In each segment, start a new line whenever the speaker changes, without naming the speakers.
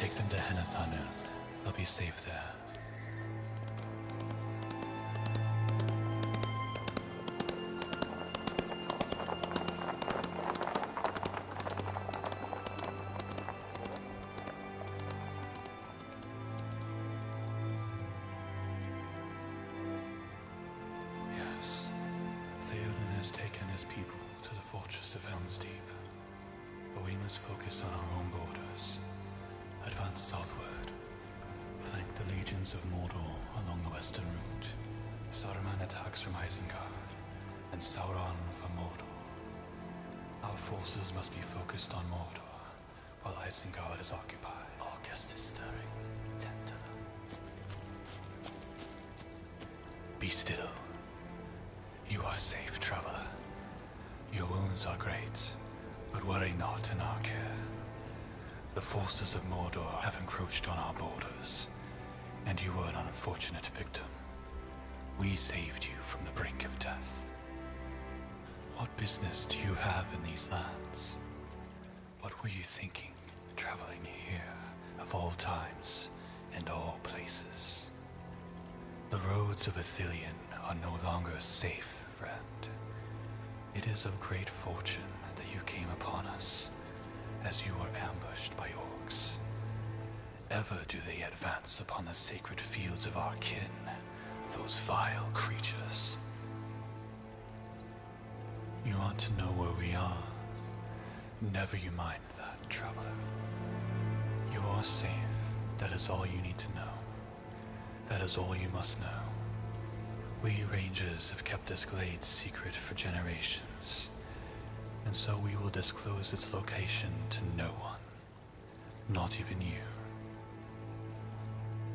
Take them to Henathanun. They'll be safe there. Yes, Ithilien has taken his people to the fortress of Helm's Deep. But we must focus on our own borders. Advance southward. Flank the legions of Mordor along the western route. Saruman attacks from Isengard, and Sauron from Mordor. Our forces must be focused on Mordor, while Isengard is occupied. August is stirring. Tend to them. Be still. You are safe, traveler. Your wounds are great, but worry not in our care. The forces of Mordor have encroached on our borders, and you were an unfortunate victim. We saved you from the brink of death. What business do you have in these lands? What were you thinking, traveling here, of all times and all places? The roads of Ithilien are no longer safe, friend. It is of great fortune that you came upon us, as you were ambushed by orcs. Ever do they advance upon the sacred fields of our kin, those vile creatures. You want to know where we are? Never you mind that, traveler. You are safe. That is all you need to know. That is all you must know. We rangers have kept this glade secret for generations, and so we will disclose its location to no one, not even you.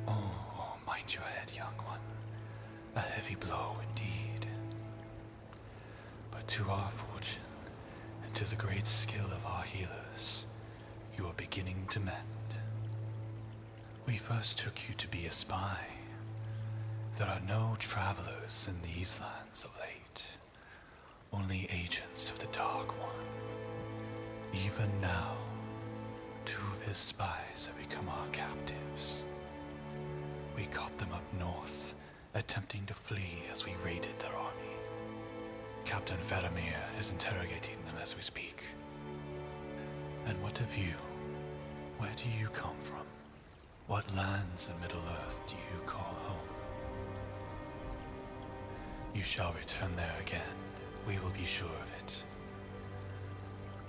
Oh, mind your head, young one. A heavy blow indeed. But to our fortune, and to the great skill of our healers, you are beginning to mend. We first took you to be a spy. There are no travelers in these lands of late, only agents of the Dark One. Even now, 2 of his spies have become our captives. We caught them up north, attempting to flee as we raided their army. Captain Faramir is interrogating them as we speak. And what of you? Where do you come from? What lands in Middle-earth do you call home? You shall return there again. We will be sure of it.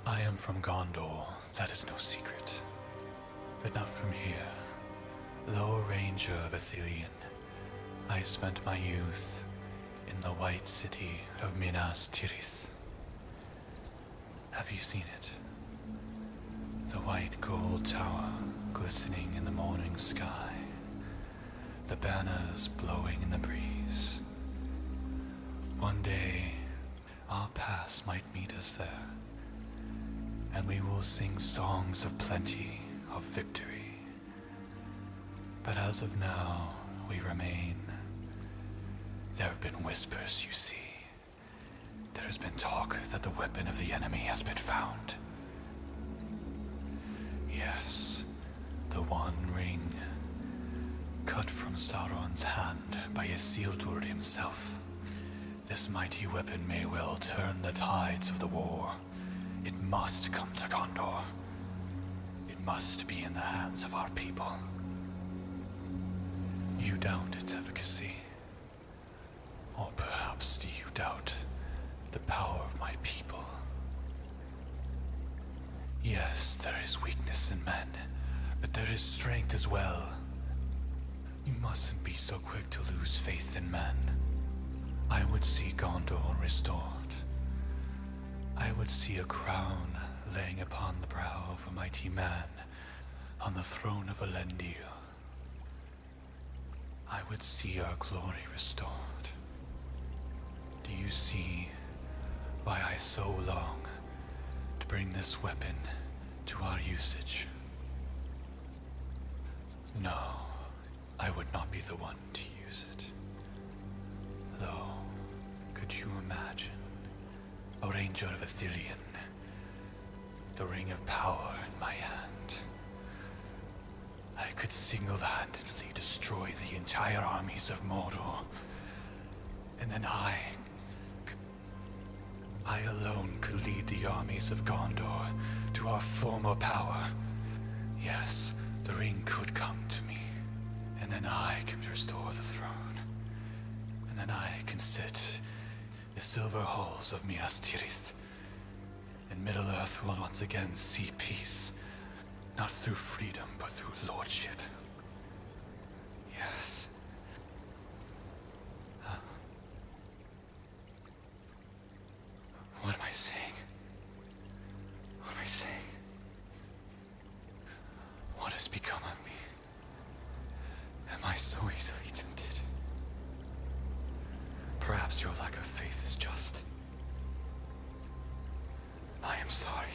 I am from Gondor, that is no secret. But not from here. Though a ranger of Ithilien, I spent my youth in the white city of Minas Tirith. Have you seen it? The white gold tower glistening in the morning sky, the banners blowing in the breeze. One day, our paths might meet us there, and we will sing songs of plenty, of victory. But as of now, we remain. There have been whispers, you see. There has been talk that the weapon of the enemy has been found. Yes, the One Ring, cut from Sauron's hand by Isildur himself. This mighty weapon may well turn the tides of the war. It must come to Gondor. It must be in the hands of our people. You doubt its efficacy. Or perhaps do you doubt the power of my people? Yes, there is weakness in men, but there is strength as well. You mustn't be so quick to lose faith in men. I would see Gondor restored. I would see a crown laying upon the brow of a mighty man on the throne of Elendil. I would see our glory restored. Do you see why I so long to bring this weapon to our usage? No, I would not be the one to use it. Though, could you imagine a ranger of Ithilien, the ring of power in my hand? I could single-handedly destroy the entire armies of Mordor. And then I alone could lead the armies of Gondor to our former power. Yes, the ring could come to me. And then I can restore the throne. And then I can sit in the silver halls of Minas Tirith. And Middle-earth will once again see peace. Not through freedom, but through lordship. Yes. What am I saying? What am I saying? What has become of me? Am I so easily tempted? Perhaps your lack of faith is just. I am sorry.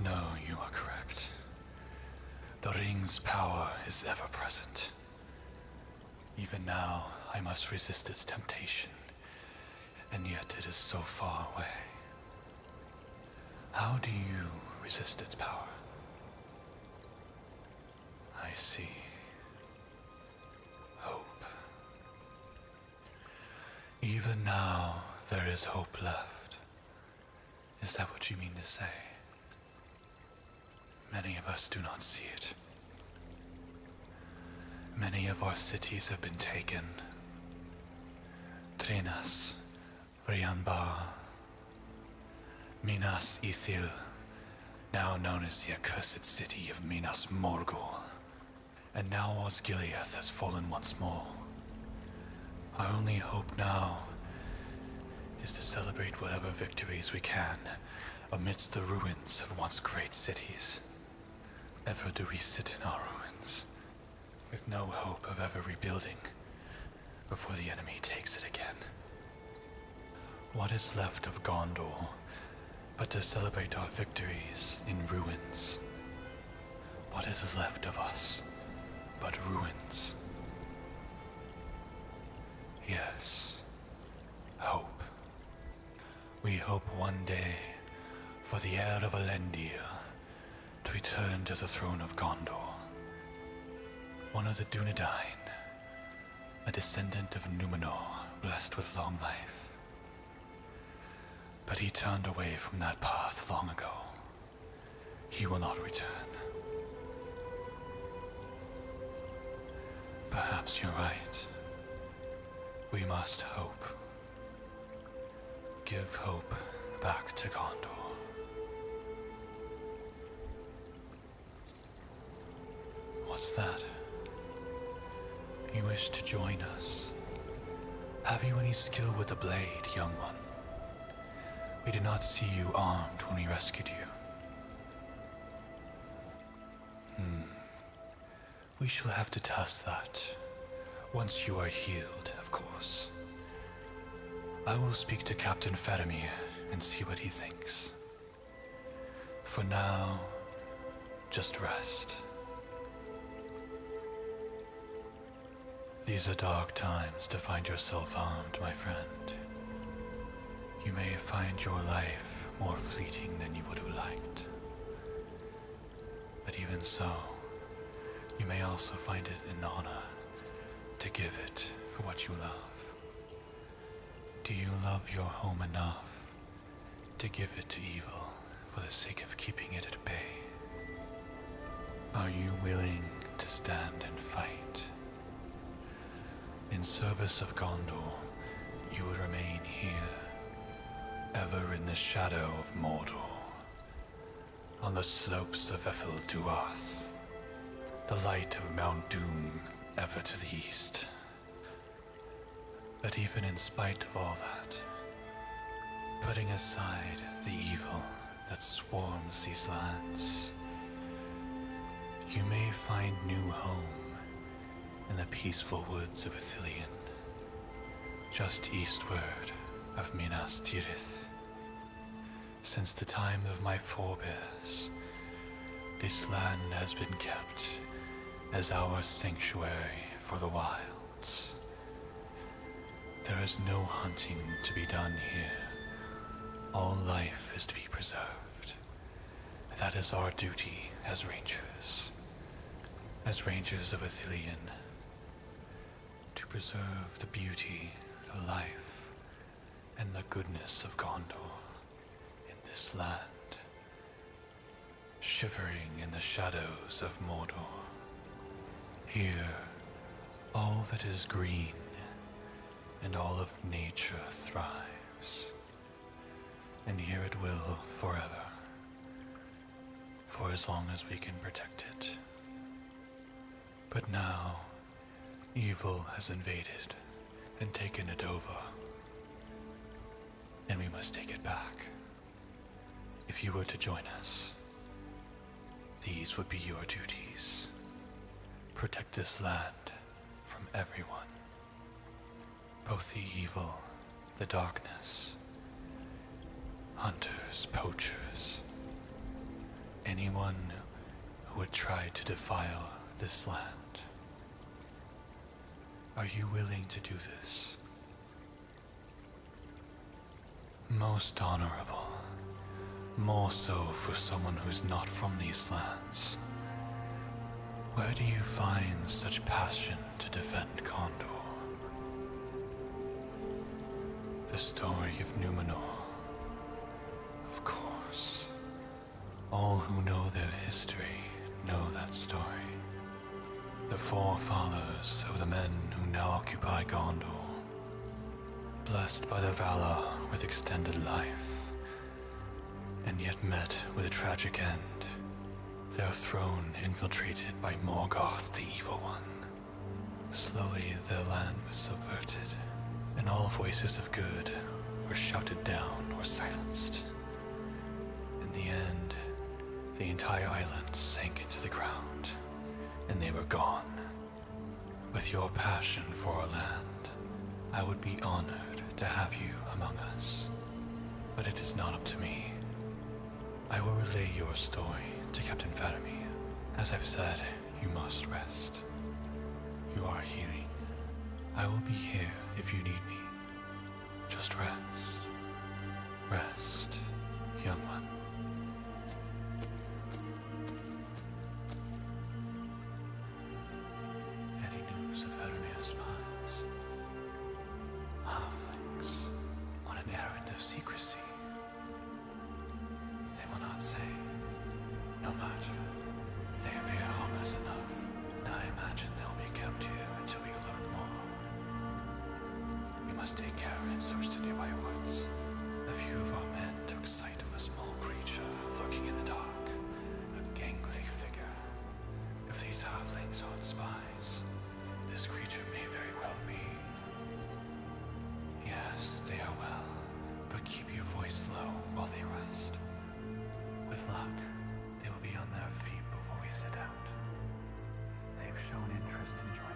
No, you are correct. The ring's power is ever present. Even now, I must resist its temptation, and yet it is so far away. How do you resist its power? I see. Hope. Even now, there is hope left. Is that what you mean to say? Many of us do not see it. Many of our cities have been taken. Trenas, Rianbar, Minas Ithil, now known as the accursed city of Minas Morgul. And now Osgiliath has fallen once more. Our only hope now is to celebrate whatever victories we can amidst the ruins of once great cities. Ever do we sit in our ruins, with no hope of ever rebuilding before the enemy takes it again. What is left of Gondor but to celebrate our victories in ruins? What is left of us but ruins? Yes, hope. We hope one day for the heir of Elendil to return to the throne of Gondor. One of the Dunedain, a descendant of Numenor, blessed with long life. But he turned away from that path long ago. He will not return. Perhaps you're right. We must hope. Give hope back to Gondor. What's that? You wish to join us? Have you any skill with the blade, young one? We did not see you armed when we rescued you. We shall have to test that. Once you are healed, of course. I will speak to Captain Faramir and see what he thinks. For now, just rest. These are dark times to find yourself armed, my friend. You may find your life more fleeting than you would have liked. But even so, you may also find it an honor to give it for what you love. Do you love your home enough to give it to evil for the sake of keeping it at bay? Are you willing to stand and fight? In service of Gondor, you would remain here, ever in the shadow of Mordor, on the slopes of Ethel Duath, the light of Mount Doom ever to the east. But even in spite of all that, putting aside the evil that swarms these lands, you may find new home in the peaceful woods of Ithilien, just eastward of Minas Tirith. Since the time of my forebears, this land has been kept as our sanctuary for the wilds. There is no hunting to be done here. All life is to be preserved, That is our duty as rangers of Ithilien, to preserve the beauty, the life, and the goodness of Gondor in this land, shivering in the shadows of Mordor. Here, all that is green and all of nature thrives, and here it will forever, for as long as we can protect it. But now, evil has invaded and taken it over, and we must take it back. If you were to join us, these would be your duties. Protect this land from everyone, both the evil, the darkness, hunters, poachers, anyone who would try to defile this land. Are you willing to do this? Most honorable, more so for someone who's not from these lands. Where do you find such passion to defend Gondor? The story of Numenor, of course. All who know their history know that story. The forefathers of the men who now occupy Gondor, blessed by their valor with extended life, and yet met with a tragic end, their throne infiltrated by Morgoth the Evil One. Slowly their land was subverted, and all voices of good were shouted down or silenced. In the end, the entire island sank into the ground, and they were gone. With your passion for our land, I would be honored to have you among us. But it is not up to me. I will relay your story to Captain Faramir. As I've said, you must rest. You are healing. I will be here if you need me. Just rest. Rest, young one. Any news of Faramir's spies? Halflings on an errand of secrecy. They will not say. No matter. They appear harmless enough, and I imagine they'll be kept here until we learn more. We must take care and search the nearby woods. A few of our men took sight of a small creature lurking in the dark, a gangly figure. If these halflings aren't spies, this creature may very well be. Yes, they are well, but keep your voice low while they rest. With luck, they will be on their feet before we set out. They've shown interest in joining